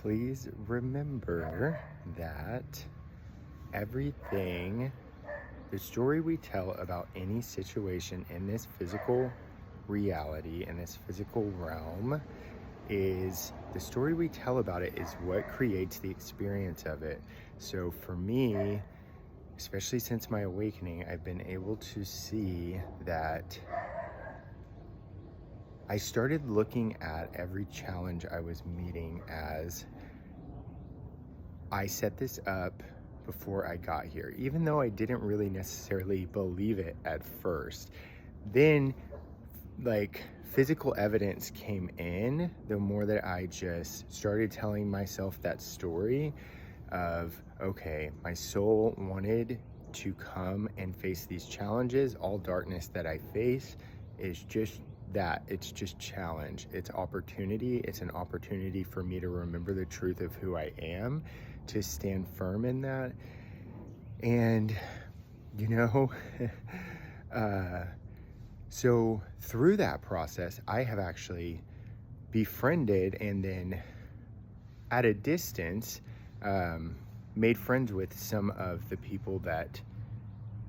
please remember that everything, the story we tell about any situation in this physical reality, in this physical realm, is the story we tell about it is what creates the experience of it. So for me, especially since my awakening, I've been able to see that I started looking at every challenge I was meeting as I set this up before I got here, even though I didn't really necessarily believe it at first. Then, like, physical evidence came in the more that I just started telling myself that story of, okay, my soul wanted to come and face these challenges. All darkness that I face is just that. It's just challenge. It's opportunity. It's an opportunity for me to remember the truth of who I am, to stand firm in that. And, you know, so through that process, I have actually befriended and then at a distance made friends with some of the people that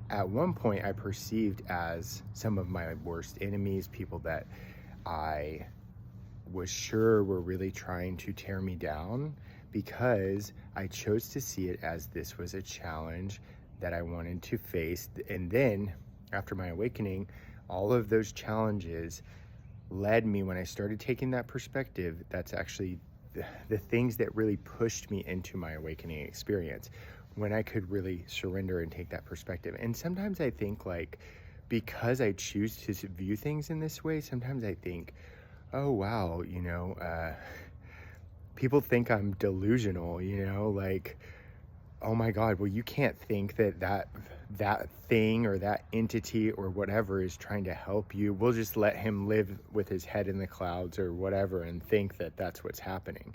at one point I perceived as some of my worst enemies, people that I was sure were really trying to tear me down, because I chose to see it as this was a challenge that I wanted to face. And then after my awakening, all of those challenges led me, when I started taking that perspective, that's actually the things that really pushed me into my awakening experience, when I could really surrender and take that perspective. And sometimes I think, like, because I choose to view things in this way, sometimes I think, oh wow, people think I'm delusional, like, oh my God, well, you can't think that thing or that entity or whatever is trying to help you. We'll just let him live with his head in the clouds or whatever and think that that's what's happening.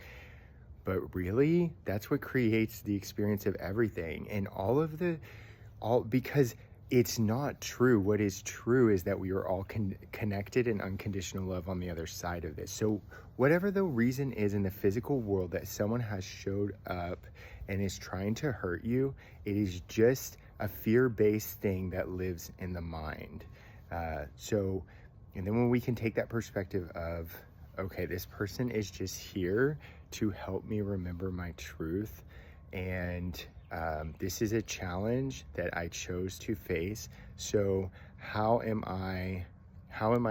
But really, that's what creates the experience of everything. And because it's not true. What is true is that we are all connected in unconditional love on the other side of this. So whatever the reason is in the physical world that someone has showed up and is trying to hurt you, it is just a fear-based thing that lives in the mind. And then when we can take that perspective of, okay, this person is just here to help me remember my truth, and this is a challenge that I chose to face. So how am I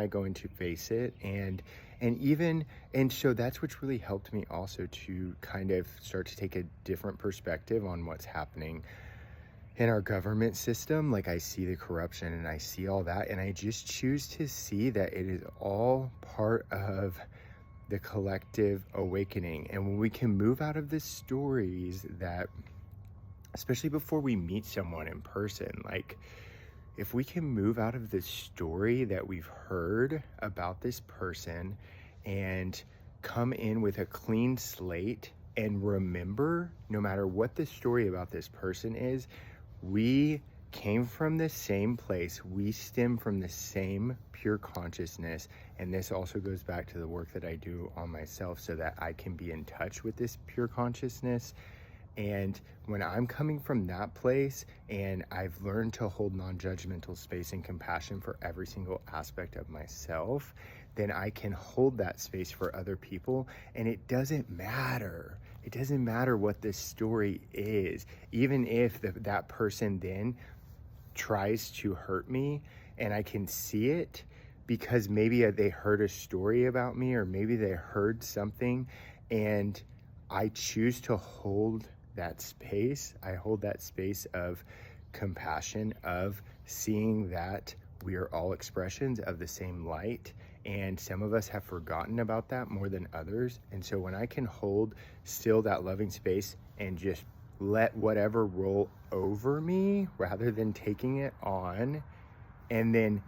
going to face it? And so that's what's really helped me also to kind of start to take a different perspective on what's happening in our government system. Like, I see the corruption and I see all that, and I just choose to see that it is all part of the collective awakening. And when we can move out of the stories that, especially before we meet someone in person, like, if we can move out of the story that we've heard about this person and come in with a clean slate and remember, no matter what the story about this person is, we came from the same place. We stem from the same pure consciousness. And this also goes back to the work that I do on myself so that I can be in touch with this pure consciousness. And when I'm coming from that place and I've learned to hold non-judgmental space and compassion for every single aspect of myself, then I can hold that space for other people. And it doesn't matter. It doesn't matter what this story is. Even if that person then tries to hurt me and I can see it, because maybe they heard a story about me, or maybe they heard something, and I choose to hold that space. I hold that space of compassion, of seeing that we are all expressions of the same light, and some of us have forgotten about that more than others. And so when I can hold still that loving space and just let whatever roll over me rather than taking it on, and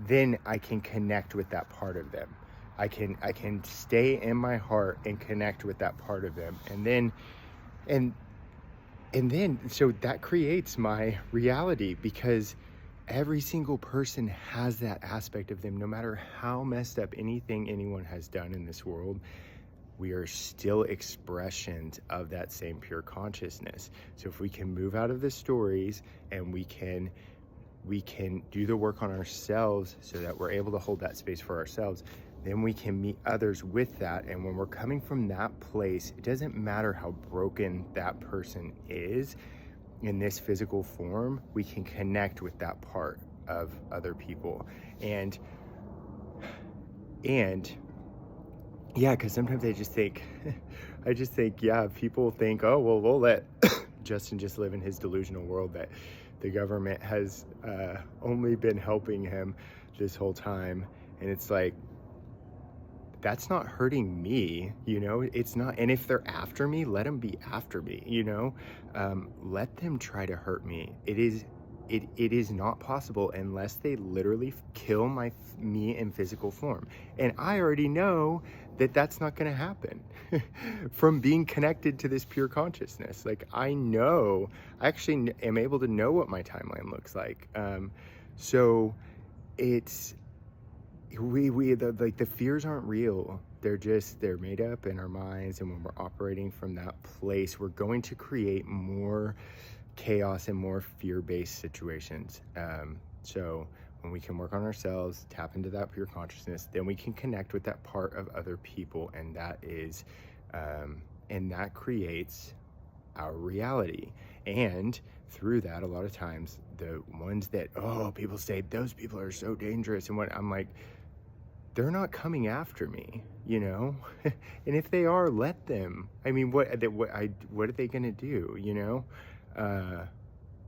then I can connect with that part of them. I can stay in my heart and connect with that part of them. And then so that creates my reality, because every single person has that aspect of them. No matter how messed up anything anyone has done in this world, we are still expressions of that same pure consciousness. So if we can move out of the stories and we can do the work on ourselves so that we're able to hold that space for ourselves, then we can meet others with that. And when we're coming from that place, it doesn't matter how broken that person is in this physical form, we can connect with that part of other people. And yeah, because sometimes I just think, yeah, people think, oh, well, we'll let Justin just live in his delusional world that the government has only been helping him this whole time. And it's like, that's not hurting me, you know? It's not. And if they're after me, let them be after me, you know? Let them try to hurt me. It is not possible unless they literally kill me in physical form. And I already know that that's not going to happen from being connected to this pure consciousness. Like, I actually am able to know what my timeline looks like. So it's, the fears aren't real. They're made up in our minds. And when we're operating from that place, we're going to create more chaos and more fear-based situations. So when we can work on ourselves, tap into that pure consciousness, then we can connect with that part of other people, and that creates our reality. And through that, a lot of times, the ones that, people say those people are so dangerous, and what I'm like, they're not coming after me, you know? And if they are, let them. I mean, what are they gonna do, you know?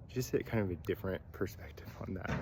Just a kind of a different perspective on that.